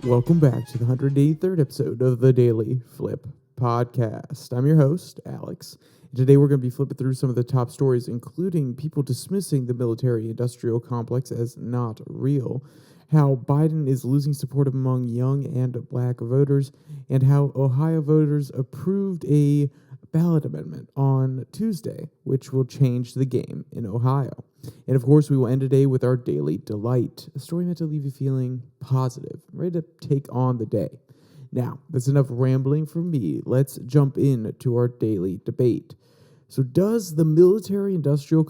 Welcome back to the 183rd episode of the Daily Flip podcast. I'm your host, Alex. Today we're going to be flipping through some of the top stories, including people dismissing the military-industrial complex as not real, how Biden is losing support among young and black voters, and how Ohio voters approved a ballot amendment on Tuesday, which will change the game in Ohio. And of course, we will end today with our Daily Delight, a story meant to leave you feeling positive, ready to take on the day. Now, that's enough rambling from me. Let's jump into our daily debate. So does the military-industrial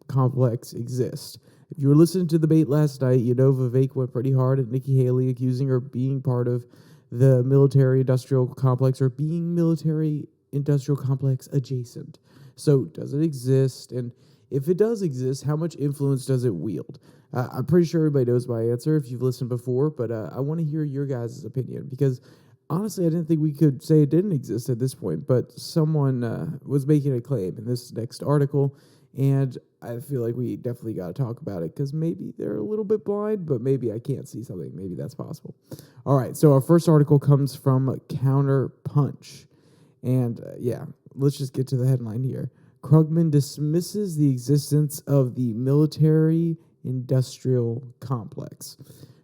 complex exist? If you were listening to the debate last night, you know Vivek went pretty hard at Nikki Haley, accusing her of being part of the military-industrial complex or being military-industrial complex adjacent. So does it exist? And if it does exist, how much influence does it wield? I'm pretty sure everybody knows my answer if you've listened before, but I want to hear your guys' opinion because honestly, I didn't think we could say it didn't exist at this point, but someone was making a claim in this next article, and I feel like we definitely got to talk about it because maybe they're a little bit blind, but maybe I can't see something. Maybe that's possible. All right, so our first article comes from Counterpunch, and let's just get to the headline here. Krugman dismisses the existence of the military-industrial complex.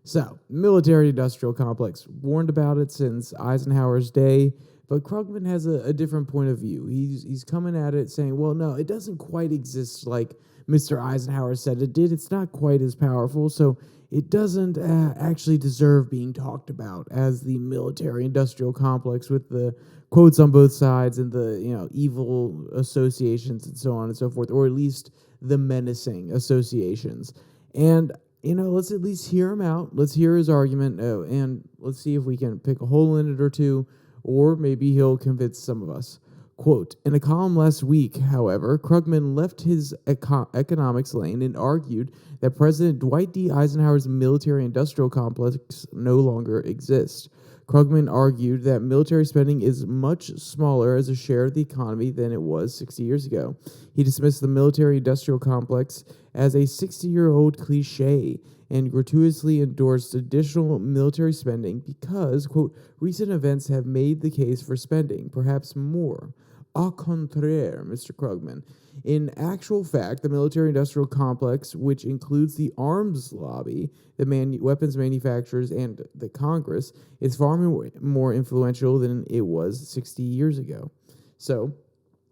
So, military-industrial complex, warned about it since Eisenhower's day, but Krugman has a different point of view. He's coming at it saying, well, no, it doesn't quite exist like Mr. Eisenhower said it did. It's not quite as powerful, so it doesn't actually deserve being talked about as the military-industrial complex with the quotes on both sides and the evil associations and so on and so forth, or at least the menacing associations. And let's at least hear him out. Let's hear his argument, and let's see if we can pick a hole in it or two, or maybe he'll convince some of us. Quote, in a column last week, however, Krugman left his economics lane and argued that President Dwight D. Eisenhower's military-industrial complex no longer exists. Krugman argued that military spending is much smaller as a share of the economy than it was 60 years ago. He dismissed the military-industrial complex as a 60-year-old cliche and gratuitously endorsed additional military spending because, quote, recent events have made the case for spending, perhaps more. Au contraire, Mr. Krugman. In actual fact, the military-industrial complex, which includes the arms lobby, the weapons manufacturers, and the Congress, is far more influential than it was 60 years ago. So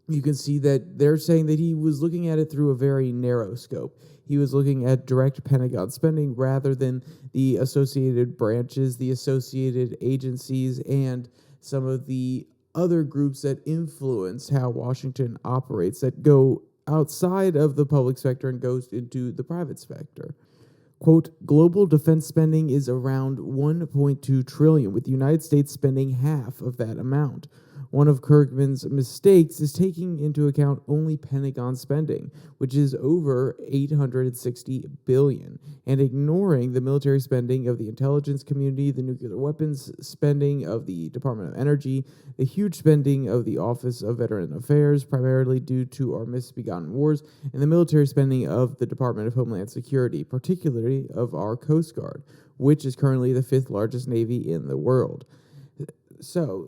you can see that they're saying that he was looking at it through a very narrow scope. He was looking at direct Pentagon spending rather than the associated branches, the associated agencies, and some of the other groups that influence how Washington operates that go outside of the public sector and goes into the private sector. Quote, global defense spending is around $1.2 trillion, with the United States spending half of that amount. One of Krugman's mistakes is taking into account only Pentagon spending, which is over $860 billion, and ignoring the military spending of the intelligence community, the nuclear weapons spending of the Department of Energy, the huge spending of the Office of Veteran Affairs, primarily due to our misbegotten wars, and the military spending of the Department of Homeland Security, particularly of our Coast Guard, which is currently the fifth largest Navy in the world. So,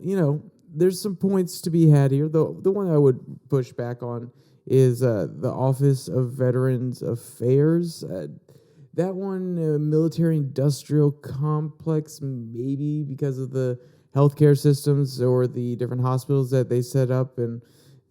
there's some points to be had here. The one I would push back on is the Office of Veterans Affairs. That one, military-industrial complex, maybe because of the healthcare systems or the different hospitals that they set up and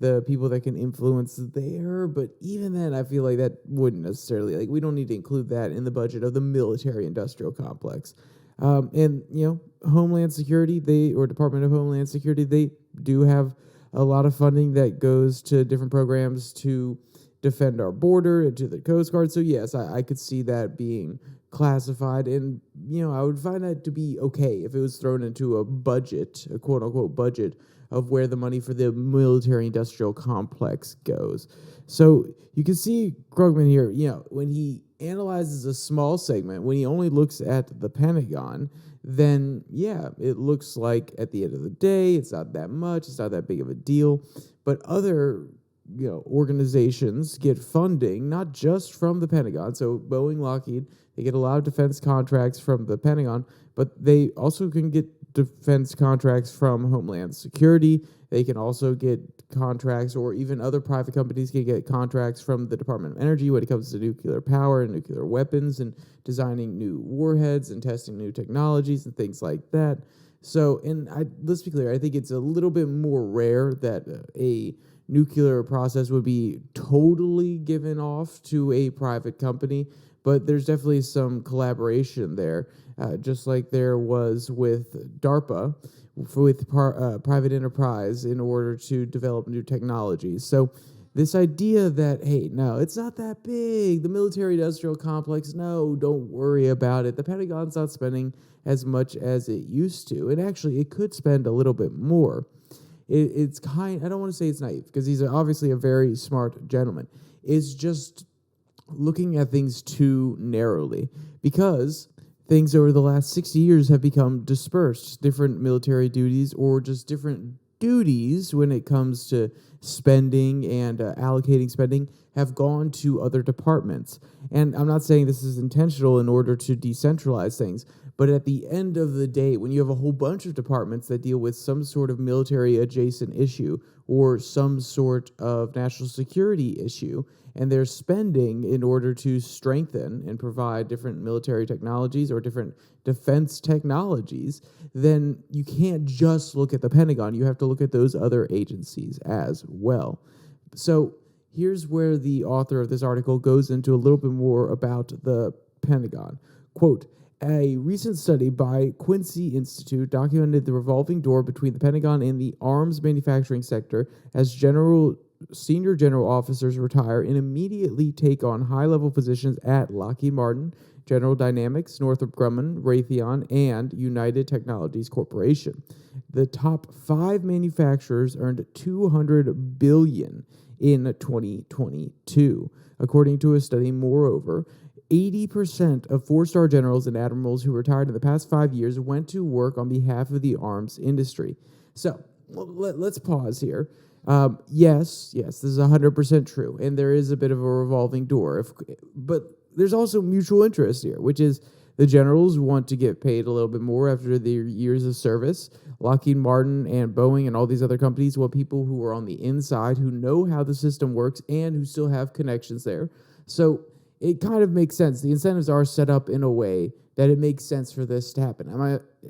the people that can influence there. But even then, I feel like that wouldn't necessarily, we don't need to include that in the budget of the military-industrial complex. Homeland Security, Department of Homeland Security, they do have a lot of funding that goes to different programs to defend our border and to the Coast Guard. So yes, I could see that being classified, and I would find that to be okay if it was thrown into a budget, a quote unquote budget of where the money for the military industrial complex goes. So you can see Krugman here, when he analyzes a small segment, when he only looks at the Pentagon, then it looks like at the end of the day, it's not that much, it's not that big of a deal. But other organizations get funding not just from the Pentagon. So Boeing, Lockheed, they get a lot of defense contracts from the Pentagon, but they also can get defense contracts from Homeland Security. They can also get contracts, or even other private companies can get contracts from the Department of Energy when it comes to nuclear power and nuclear weapons and designing new warheads and testing new technologies and things like that. So, let's be clear, I think it's a little bit more rare that a nuclear process would be totally given off to a private company, but there's definitely some collaboration there, just like there was with DARPA, with private enterprise in order to develop new technologies. So this idea that, hey, no, it's not that big, the military-industrial complex, no, don't worry about it. The Pentagon's not spending as much as it used to, and actually it could spend a little bit more. I don't want to say it's naive, because he's obviously a very smart gentleman. It's just looking at things too narrowly, because things over the last 60 years have become dispersed, different military duties, or just different duties when it comes to spending and allocating spending have gone to other departments. And I'm not saying this is intentional in order to decentralize things, but at the end of the day, when you have a whole bunch of departments that deal with some sort of military adjacent issue or some sort of national security issue, and they're spending in order to strengthen and provide different military technologies or different defense technologies, then you can't just look at the Pentagon. You have to look at those other agencies as well. So here's where the author of this article goes into a little bit more about the Pentagon. Quote, a recent study by Quincy Institute documented the revolving door between the Pentagon and the arms manufacturing sector as senior general officers retire and immediately take on high-level positions at Lockheed Martin, General Dynamics, Northrop Grumman, Raytheon, and United Technologies Corporation. The top 5 manufacturers earned $200 billion in 2022. According to a study, moreover, 80% of 4-star generals and admirals who retired in the past 5 years went to work on behalf of the arms industry. So let's pause here. Yes, this is 100% true, and there is a bit of a revolving door. But there's also mutual interest here, which is the generals want to get paid a little bit more after their years of service. Lockheed Martin and Boeing and all these other companies want people who are on the inside, who know how the system works, and who still have connections there. So it kind of makes sense. The incentives are set up in a way that it makes sense for this to happen.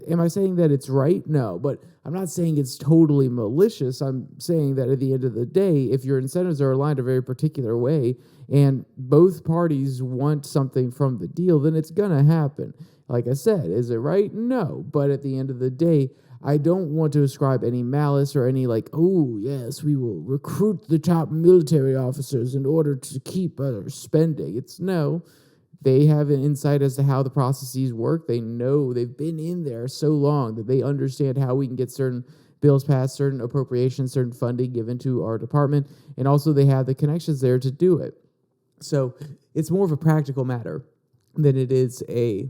Am I saying that it's right? No, but I'm not saying it's totally malicious. I'm saying that at the end of the day, if your incentives are aligned a very particular way and both parties want something from the deal, then it's going to happen. Like I said, is it right? No, but at the end of the day, I don't want to ascribe any malice or any oh, yes, we will recruit the top military officers in order to keep other spending. It's no. They have an insight as to how the processes work. They know, they've been in there so long that they understand how we can get certain bills passed, certain appropriations, certain funding given to our department, and also they have the connections there to do it. So it's more of a practical matter than it is a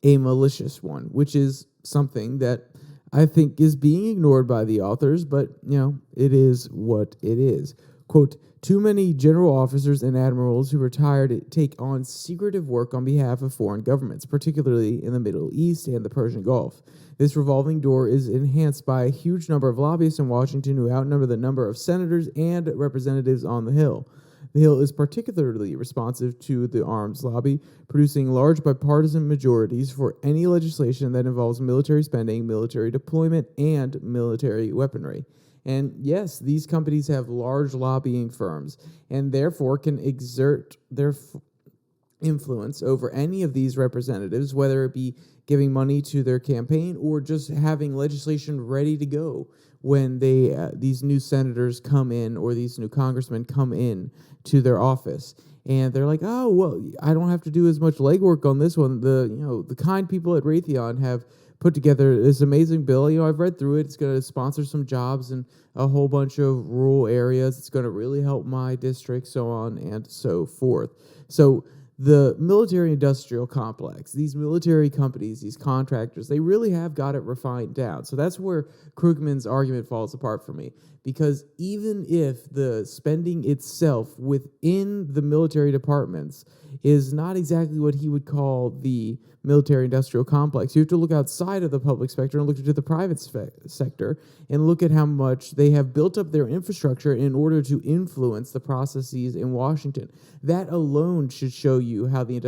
malicious one, which is something that I think is being ignored by the authors, but, it is what it is. Quote, too many general officers and admirals who retired take on secretive work on behalf of foreign governments, particularly in the Middle East and the Persian Gulf. This revolving door is enhanced by a huge number of lobbyists in Washington who outnumber the number of senators and representatives on the Hill. The Hill is particularly responsive to the arms lobby, producing large bipartisan majorities for any legislation that involves military spending, military deployment, and military weaponry. And yes, these companies have large lobbying firms and therefore can exert their influence over any of these representatives, whether it be giving money to their campaign or just having legislation ready to go when these new senators come in or these new congressmen come in to their office. And they're like, oh, well, I don't have to do as much legwork on this one. The kind people at Raytheon have put together this amazing bill. I've read through it. It's going to sponsor some jobs in a whole bunch of rural areas. It's going to really help my district, so on and so forth. So the military-industrial complex, these military companies, these contractors, they really have got it refined down. So that's where Krugman's argument falls apart for me, because even if the spending itself within the military departments is not exactly what he would call the military-industrial complex, you have to look outside of the public sector and look into the private sector and look at how much they have built up their infrastructure in order to influence the processes in Washington. That alone should show you how the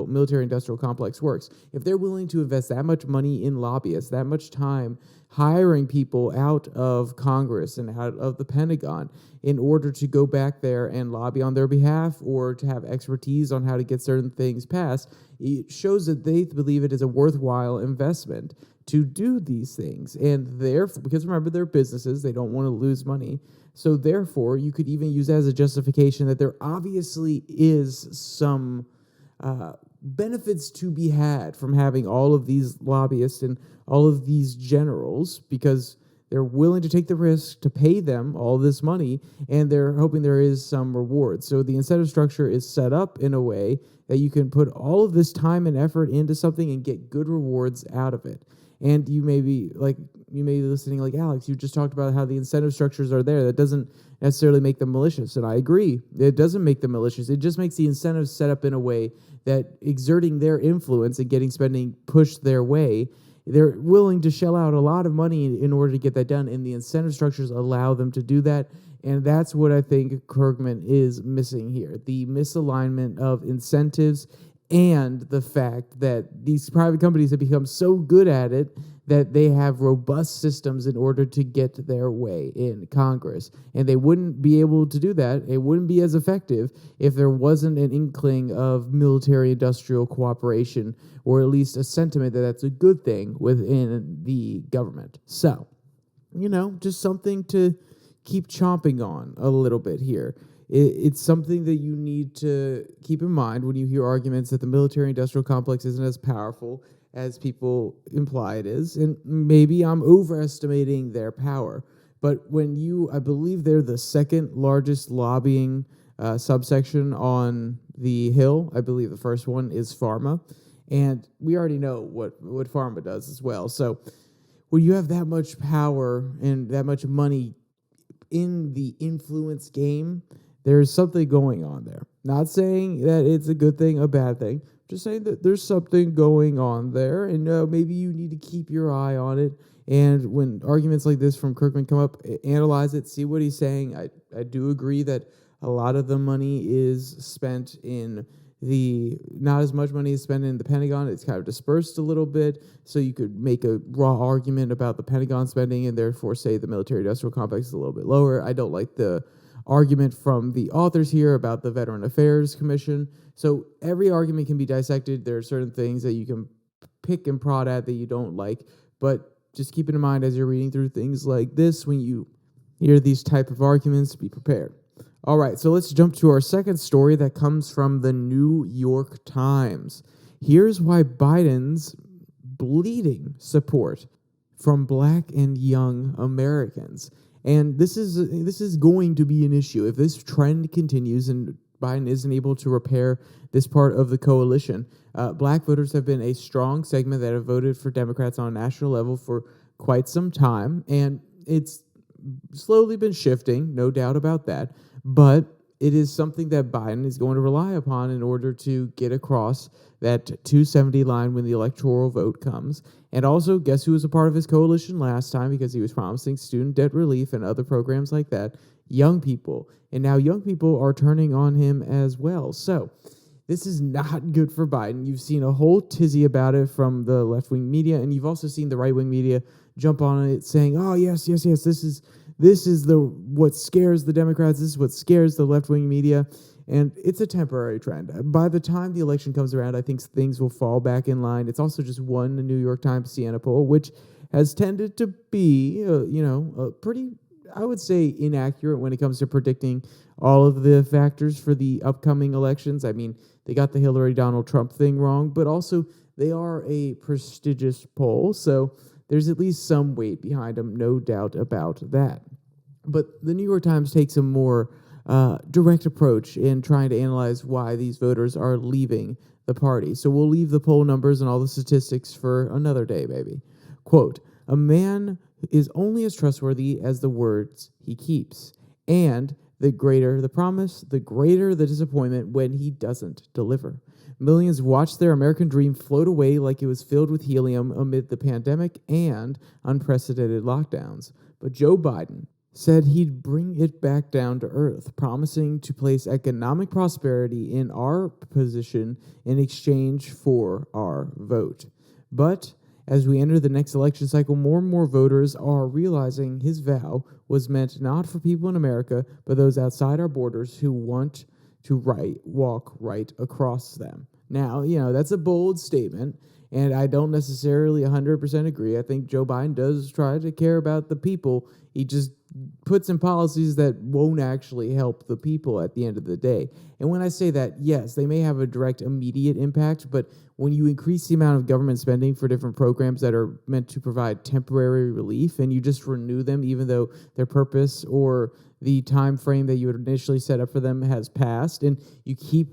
military-industrial complex works. If they're willing to invest that much money in lobbyists, that much time hiring people out of Congress and out of the Pentagon in order to go back there and lobby on their behalf or to have expertise on how to get certain things passed, it shows that they believe it is a worthwhile investment to do these things. And therefore, because remember, they're businesses, they don't want to lose money. So therefore, you could even use that as a justification that there obviously is some benefits to be had from having all of these lobbyists and all of these generals, because they're willing to take the risk to pay them all this money, and they're hoping there is some reward. So the incentive structure is set up in a way that you can put all of this time and effort into something and get good rewards out of it. And you may be listening like, Alex, you just talked about how the incentive structures are there. That doesn't necessarily make them malicious. And I agree. It doesn't make them malicious. It just makes the incentives set up in a way that exerting their influence and getting spending pushed their way, they're willing to shell out a lot of money in order to get that done. And the incentive structures allow them to do that. And that's what I think Krugman is missing here. The misalignment of incentives and the fact that these private companies have become so good at it that they have robust systems in order to get their way in Congress. And they wouldn't be able to do that. It wouldn't be as effective if there wasn't an inkling of military-industrial cooperation, or at least a sentiment that that's a good thing within the government. So, just something to keep chomping on a little bit here. It's something that you need to keep in mind when you hear arguments that the military-industrial complex isn't as powerful as people imply it is. And maybe I'm overestimating their power. But I believe they're the second largest lobbying subsection on the Hill. I believe the first one is pharma. And we already know what pharma does as well. So when you have that much power and that much money in the influence game, there's something going on there. Not saying that it's a good thing, a bad thing. Just saying that there's something going on there, and maybe you need to keep your eye on it. And when arguments like this from Krugman come up, analyze it, see what he's saying. I do agree that a lot of the money is spent in not as much money is spent in the Pentagon. It's kind of dispersed a little bit, so you could make a raw argument about the Pentagon spending and therefore say the military-industrial complex is a little bit lower. I don't like the argument from the authors here about the Veteran Affairs Commission. So every argument can be dissected. There are certain things that you can pick and prod at that you don't like, but just keep it in mind as you're reading through things like this, when you hear these type of arguments, be prepared. All right, so let's jump to our second story that comes from the New York Times. Here's why Biden's bleeding support from Black and young Americans. And this is going to be an issue. If this trend continues and Biden isn't able to repair this part of the coalition, Black voters have been a strong segment that have voted for Democrats on a national level for quite some time. And it's slowly been shifting, no doubt about that. But it is something that Biden is going to rely upon in order to get across that 270 line when the electoral vote comes. And also, guess who was a part of his coalition last time because he was promising student debt relief and other programs like that? Young people. And now young people are turning on him as well. So this is not good for Biden. You've seen a whole tizzy about it from the left-wing media, and you've also seen the right-wing media jump on it saying, oh, yes, this is what scares the Democrats. This is what scares the left-wing media. And it's a temporary trend. By the time the election comes around, I think things will fall back in line. It's also just one New York Times Siena poll, which has tended to be, pretty, I would say, inaccurate when it comes to predicting all of the factors for the upcoming elections. I mean, they got the Hillary-Donald Trump thing wrong, but also they are a prestigious poll, so there's at least some weight behind them, no doubt about that. But the New York Times takes a more direct approach in trying to analyze why these voters are leaving the party. So we'll leave the poll numbers and all the statistics for another day, maybe. Quote, a man is only as trustworthy as the words he keeps, and the greater the promise, the greater the disappointment when he doesn't deliver. Millions watched their American dream float away like it was filled with helium amid the pandemic and unprecedented lockdowns. But Joe Biden said he'd bring it back down to earth, promising to place economic prosperity in our position in exchange for our vote. But as we enter the next election cycle, more and more voters are realizing his vow was meant not for people in America, but those outside our borders who want to walk right across them. Now, that's a bold statement, and I don't necessarily 100% agree. I think Joe Biden does try to care about the people. He just puts in policies that won't actually help the people at the end of the day. And when I say that, yes, they may have a direct immediate impact, but when you increase the amount of government spending for different programs that are meant to provide temporary relief and you just renew them even though their purpose or the time frame that you had initially set up for them has passed, and you keep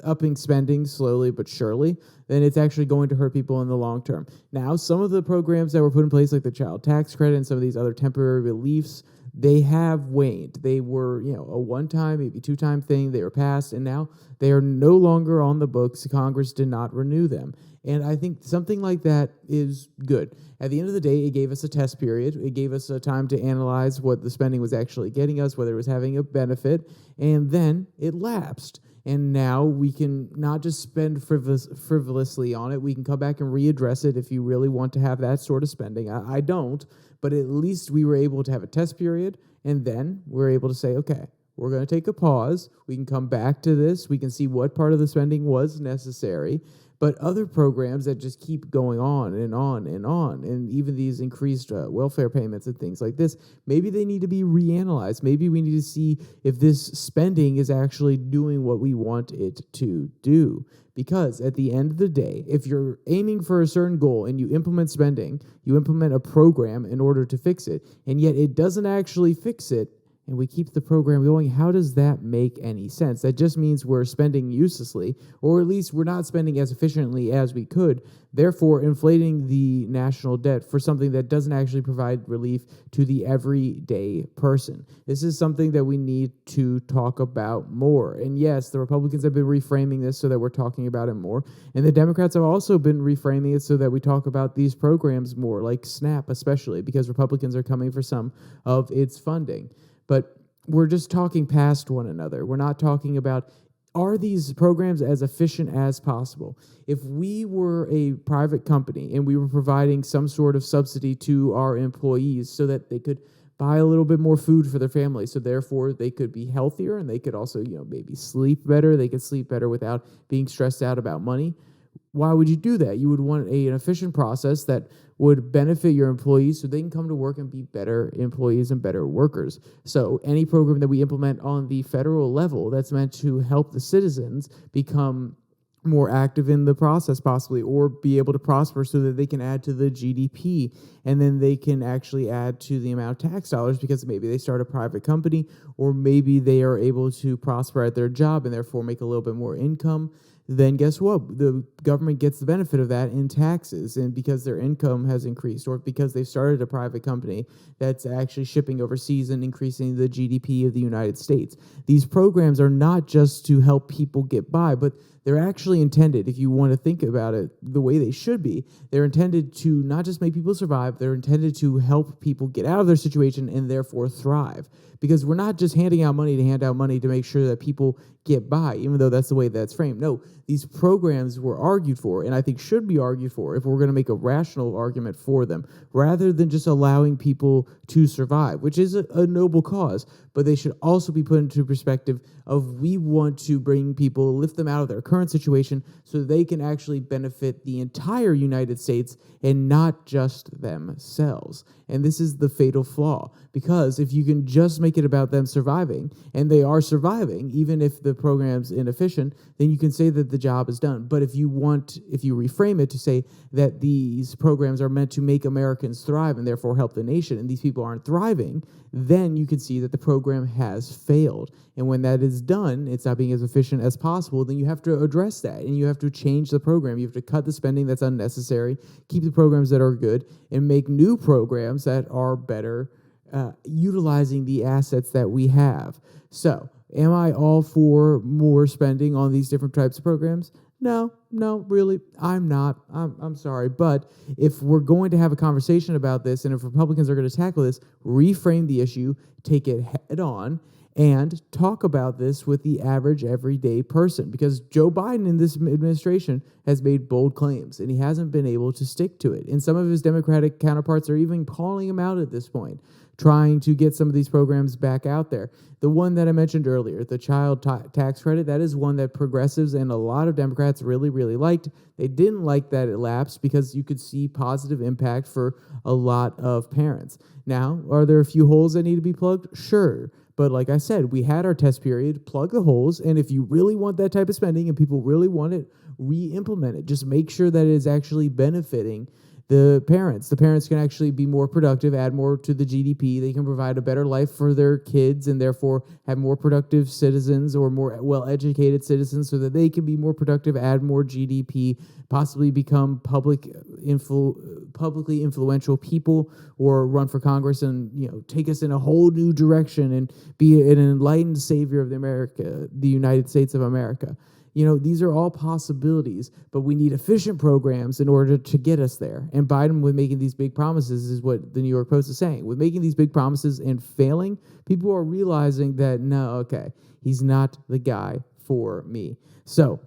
upping spending slowly but surely, then it's actually going to hurt people in the long term. Now, some of the programs that were put in place, like the child tax credit and some of these other temporary reliefs, they have waned. They were, a one-time, maybe two-time thing. They were passed, and now they are no longer on the books. Congress did not renew them. And I think something like that is good. At the end of the day, it gave us a test period. It gave us a time to analyze what the spending was actually getting us, whether it was having a benefit, and then it lapsed. And now we can not just spend frivolously on it. We can come back and readdress it if you really want to have that sort of spending. I don't, but at least we were able to have a test period, and then we're able to say, okay, we're going to take a pause. We can come back to this. We can see what part of the spending was necessary. But other programs that just keep going on and on and on, and even these increased welfare payments and things like this, maybe they need to be reanalyzed. Maybe we need to see if this spending is actually doing what we want it to do. Because at the end of the day, if you're aiming for a certain goal and you implement spending, you implement a program in order to fix it, and yet it doesn't actually fix it, and we keep the program going, how does that make any sense? That just means we're spending uselessly, or at least we're not spending as efficiently as we could, therefore inflating the national debt for something that doesn't actually provide relief to the everyday person. This is something that we need to talk about more. And yes, the Republicans have been reframing this so that we're talking about it more, and the Democrats have also been reframing it so that we talk about these programs more, like SNAP especially, because Republicans are coming for some of its funding. But we're just talking past one another. We're not talking about, are these programs as efficient as possible? If we were a private company and we were providing some sort of subsidy to our employees so that they could buy a little bit more food for their family, so therefore they could be healthier and they could also, maybe sleep better. They could sleep better without being stressed out about money. Why would you do that? You would want an efficient process that would benefit your employees so they can come to work and be better employees and better workers. So any program that we implement on the federal level that's meant to help the citizens become more active in the process possibly, or be able to prosper so that they can add to the GDP, and then they can actually add to the amount of tax dollars because maybe they start a private company, or maybe they are able to prosper at their job and therefore make a little bit more income. Then guess what? The government gets the benefit of that in taxes, and because their income has increased, or because they've started a private company that's actually shipping overseas and increasing the GDP of the United States. These programs are not just to help people get by, but they're actually intended, if you want to think about it the way they should be, they're intended to not just make people survive, they're intended to help people get out of their situation and therefore thrive. Because we're not just handing out money to hand out money to make sure that people get by, even though that's the way that's framed. No, these programs were argued for, and I think should be argued for if we're going to make a rational argument for them, rather than just allowing people to survive, which is a noble cause. But they should also be put into perspective of, we want to bring people, lift them out of their current situation so they can actually benefit the entire United States and not just themselves. And this is the fatal flaw, because if you can just make it about them surviving, and they are surviving, even if the program's inefficient, then you can say that the job is done. But if you reframe it to say that these programs are meant to make Americans thrive and therefore help the nation, and these people aren't thriving, then you can see that the program program has failed. And when that is done, it's not being as efficient as possible, then you have to address that and you have to change the program. You have to cut the spending that's unnecessary, keep the programs that are good, and make new programs that are better, utilizing the assets that we have. So, am I all for more spending on these different types of programs? No, really, I'm not. I'm sorry. But if we're going to have a conversation about this, and if Republicans are going to tackle this, reframe the issue, take it head on, and talk about this with the average everyday person. Because Joe Biden in this administration has made bold claims, and he hasn't been able to stick to it. And some of his Democratic counterparts are even calling him out at this point, trying to get some of these programs back out there. The one that I mentioned earlier, the child tax credit, that is one that progressives and a lot of Democrats really, really liked. They didn't like that it lapsed because you could see positive impact for a lot of parents. Now, are there a few holes that need to be plugged? Sure. But like I said, we had our test period, plug the holes, and if you really want that type of spending and people really want it, re-implement it. Just make sure that it is actually benefiting the parents. The parents can actually be more productive, add more to the GDP. They can provide a better life for their kids and therefore have more productive citizens or more well-educated citizens so that they can be more productive, add more GDP, possibly become publicly influential people or run for Congress and, take us in a whole new direction and be an enlightened savior of the United States of America. These are all possibilities, but we need efficient programs in order to get us there. And Biden, with making these big promises, is what the New York Post is saying. With making these big promises and failing, people are realizing that, he's not the guy for me. So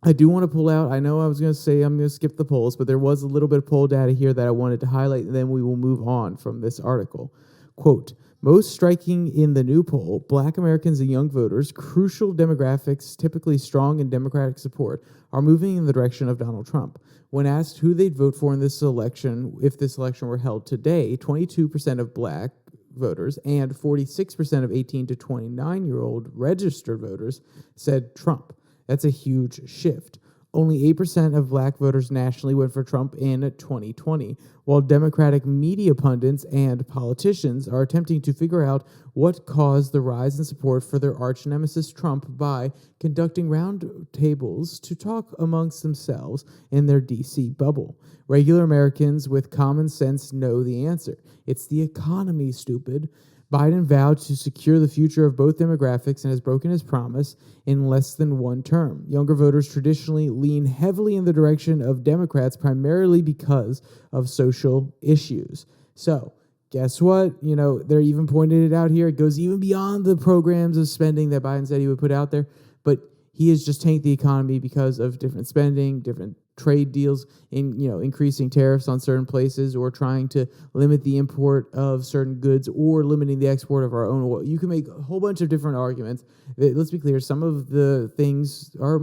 I do want to pull out, I know I was going to say I'm going to skip the polls, but there was a little bit of poll data here that I wanted to highlight, and then we will move on from this article. Quote, most striking in the new poll, Black Americans and young voters, crucial demographics typically strong in Democratic support, are moving in the direction of Donald Trump. When asked who they'd vote for in this election, if this election were held today, 22% of Black voters and 46% of 18 to 29-year-old registered voters said Trump. That's a huge shift. Only 8% of Black voters nationally went for Trump in 2020, while Democratic media pundits and politicians are attempting to figure out what caused the rise in support for their arch nemesis Trump by conducting roundtables to talk amongst themselves in their D.C. bubble. Regular Americans with common sense know the answer. It's the economy, stupid. Biden vowed to secure the future of both demographics and has broken his promise in less than one term. Younger voters traditionally lean heavily in the direction of Democrats primarily because of social issues. So, guess what? They're even pointing it out here. It goes even beyond the programs of spending that Biden said he would put out there, but he has just tanked the economy because of different spending, different trade deals, increasing tariffs on certain places or trying to limit the import of certain goods or limiting the export of our own oil. You can make a whole bunch of different arguments. Let's be clear. Some of the things are,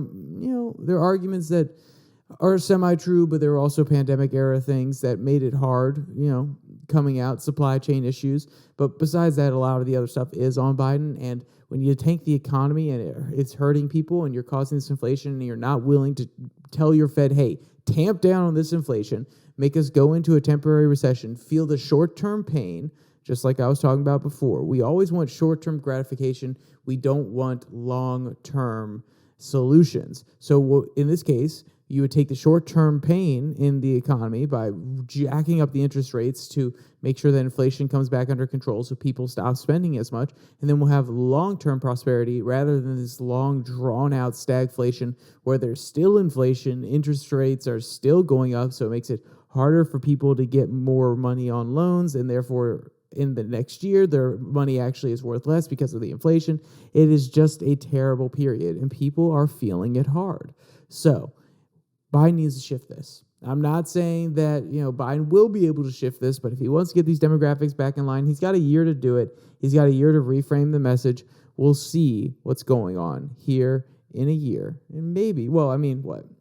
they're arguments that are semi-true, but there were also pandemic era things that made it hard, coming out, supply chain issues. But besides that, a lot of the other stuff is on Biden. And when you tank the economy and it's hurting people and you're causing this inflation and you're not willing to tell your Fed, hey, tamp down on this inflation, make us go into a temporary recession, feel the short-term pain, just like I was talking about before. We always want short-term gratification. We don't want long-term solutions. So in this case, you would take the short-term pain in the economy by jacking up the interest rates to make sure that inflation comes back under control so people stop spending as much, and then we'll have long-term prosperity rather than this long, drawn-out stagflation where there's still inflation, interest rates are still going up, so it makes it harder for people to get more money on loans, and therefore in the next year, their money actually is worth less because of the inflation. It is just a terrible period, and people are feeling it hard. So Biden needs to shift this. I'm not saying that, Biden will be able to shift this, but if he wants to get these demographics back in line, he's got a year to do it. He's got a year to reframe the message. We'll see what's going on here in a year. And maybe,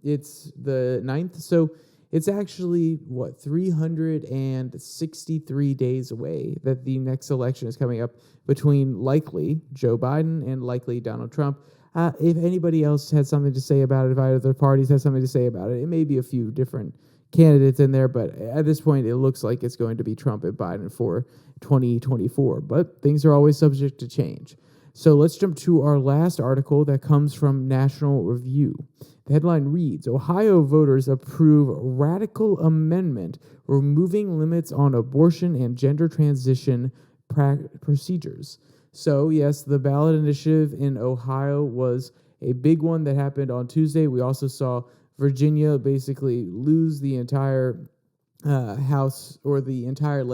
it's the 9th, so it's actually, 363 days away that the next election is coming up between likely Joe Biden and likely Donald Trump. If anybody else had something to say about it, if either of the parties had something to say about it, it may be a few different candidates in there, but at this point, it looks like it's going to be Trump and Biden for 2024. But things are always subject to change. So let's jump to our last article that comes from National Review. The headline reads, Ohio voters approve radical amendment removing limits on abortion and gender transition procedures. So, yes, the ballot initiative in Ohio was a big one that happened on Tuesday. We also saw Virginia basically lose the entire House or the entire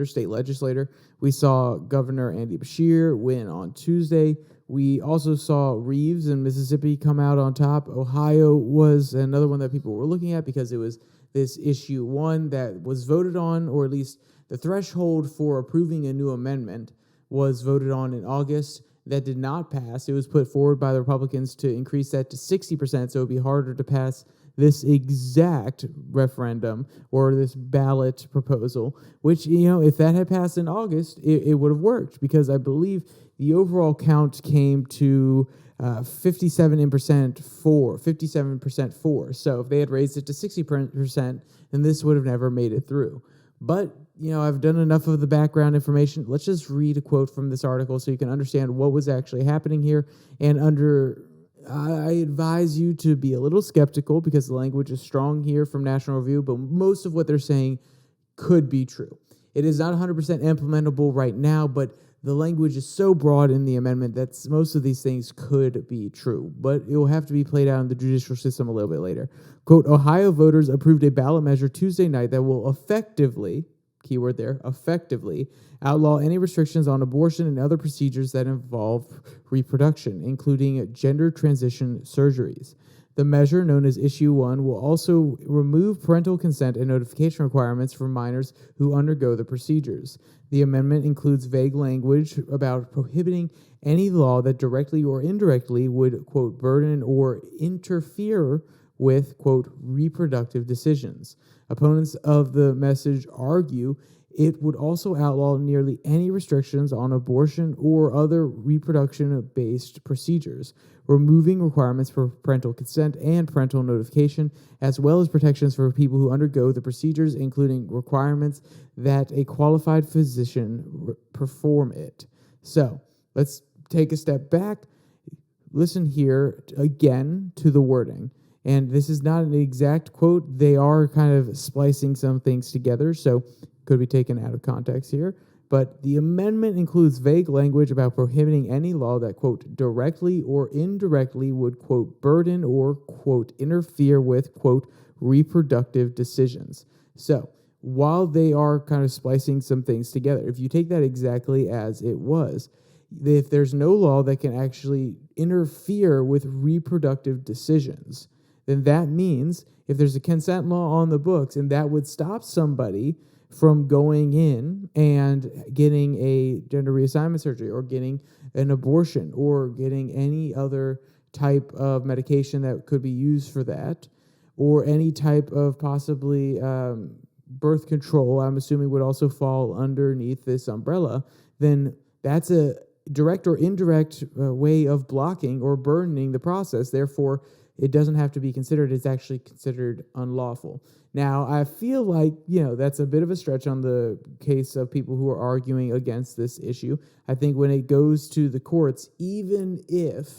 state legislator. We saw Governor Andy Beshear win on Tuesday. We also saw Reeves in Mississippi come out on top. Ohio was another one that people were looking at because it was this issue one that was voted on, or at least the threshold for approving a new amendment was voted on in August. That did not pass. It was put forward by the Republicans to increase that to 60%, so it would be harder to pass this exact referendum or this ballot proposal, which, if that had passed in August, it would have worked, because I believe the overall count came to 57% for. So if they had raised it to 60%, then this would have never made it through. But, I've done enough of the background information. Let's just read a quote from this article so you can understand what was actually happening here. And I advise you to be a little skeptical because the language is strong here from National Review, but most of what they're saying could be true. It is not 100% implementable right now, but the language is so broad in the amendment that most of these things could be true, but it will have to be played out in the judicial system a little bit later. Quote, Ohio voters approved a ballot measure Tuesday night that will effectively, keyword there, effectively, outlaw any restrictions on abortion and other procedures that involve reproduction, including gender transition surgeries. The measure, known as Issue 1, will also remove parental consent and notification requirements for minors who undergo the procedures. The amendment includes vague language about prohibiting any law that directly or indirectly would, quote, burden or interfere with, quote, reproductive decisions. Opponents of the message argue it would also outlaw nearly any restrictions on abortion or other reproduction-based procedures, removing requirements for parental consent and parental notification, as well as protections for people who undergo the procedures, including requirements that a qualified physician perform it. So, let's take a step back. Listen here again to the wording. And this is not an exact quote. They are kind of splicing some things together, so could be taken out of context here. But the amendment includes vague language about prohibiting any law that, quote, directly or indirectly would, quote, burden or, quote, interfere with, quote, reproductive decisions. So while they are kind of splicing some things together, if you take that exactly as it was, if there's no law that can actually interfere with reproductive decisions, then that means if there's a consent law on the books and that would stop somebody from going in and getting a gender reassignment surgery or getting an abortion or getting any other type of medication that could be used for that, or any type of possibly birth control, I'm assuming would also fall underneath this umbrella, then that's a direct or indirect way of blocking or burdening the process. Therefore, it doesn't have to be considered. It's actually considered unlawful. Now, I feel like, that's a bit of a stretch on the case of people who are arguing against this issue. I think when it goes to the courts, even if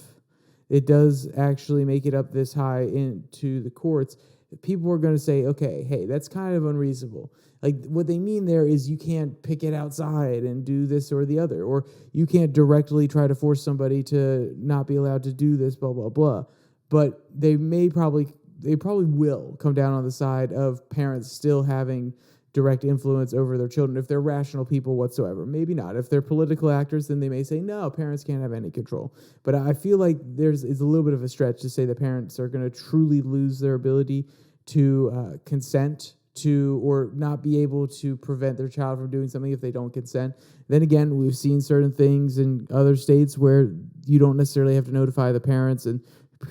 it does actually make it up this high into the courts, people are going to say, okay, hey, that's kind of unreasonable. Like, what they mean there is you can't pick it outside and do this or the other, or you can't directly try to force somebody to not be allowed to do this, blah, blah, blah. But they probably will come down on the side of parents still having direct influence over their children if they're rational people whatsoever. Maybe not. If they're political actors, then they may say, no, parents can't have any control. But I feel like it's a little bit of a stretch to say that parents are going to truly lose their ability to consent to, or not be able to prevent their child from doing something if they don't consent. Then again, we've seen certain things in other states where you don't necessarily have to notify the parents, and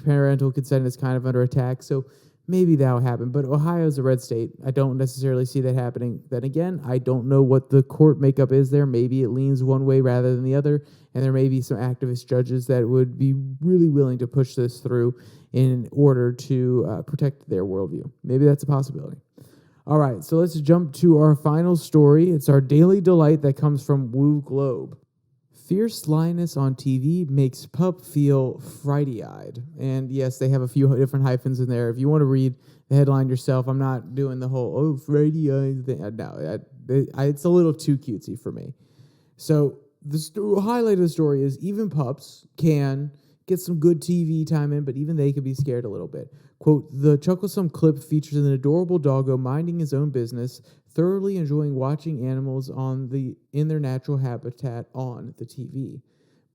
parental consent is kind of under attack, so maybe that'll happen. But Ohio's a red state. I don't necessarily see that happening. Then again, I don't know what the court makeup is there. Maybe it leans one way rather than the other, and there may be some activist judges that would be really willing to push this through in order to protect their worldview. Maybe that's a possibility. All right, so let's jump to our final story. It's our daily delight that comes from Woo Globe. Fierce lioness on TV makes pup feel frighty-eyed. And yes, they have a few different hyphens in there. If you want to read the headline yourself, I'm not doing the whole, frighty-eyed thing. No, it's a little too cutesy for me. So the highlight of the story is even pups can get some good TV time in, but even they can be scared a little bit. Quote, the chucklesome clip features an adorable doggo minding his own business, thoroughly enjoying watching animals in their natural habitat on the TV.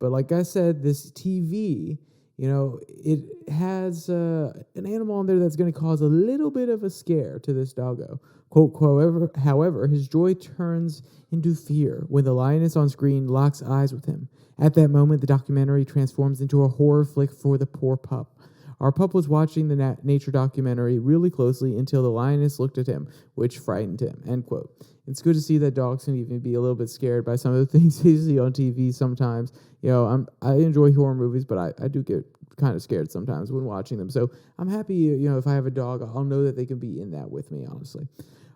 But like I said, this TV, it has an animal on there that's going to cause a little bit of a scare to this doggo. Quote, however, his joy turns into fear when the lioness on screen locks eyes with him. At that moment, the documentary transforms into a horror flick for the poor pup. Our pup was watching the nature documentary really closely until the lioness looked at him, which frightened him, end quote. It's good to see that dogs can even be a little bit scared by some of the things they see on TV sometimes. I enjoy horror movies, but I do get kind of scared sometimes when watching them. So I'm happy, if I have a dog, I'll know that they can be in that with me, honestly.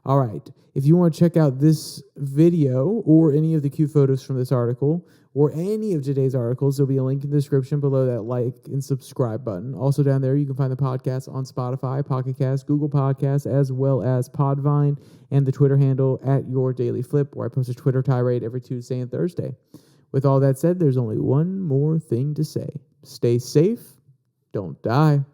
All right. If you want to check out this video or any of the cute photos from this article or any of today's articles, there'll be a link in the description below that like and subscribe button. Also down there, you can find the podcast on Spotify, Pocket Cast, Google Podcasts, as well as Podvine and the Twitter handle @YourDailyFlip, where I post a Twitter tirade every Tuesday and Thursday. With all that said, there's only one more thing to say. Stay safe. Don't die.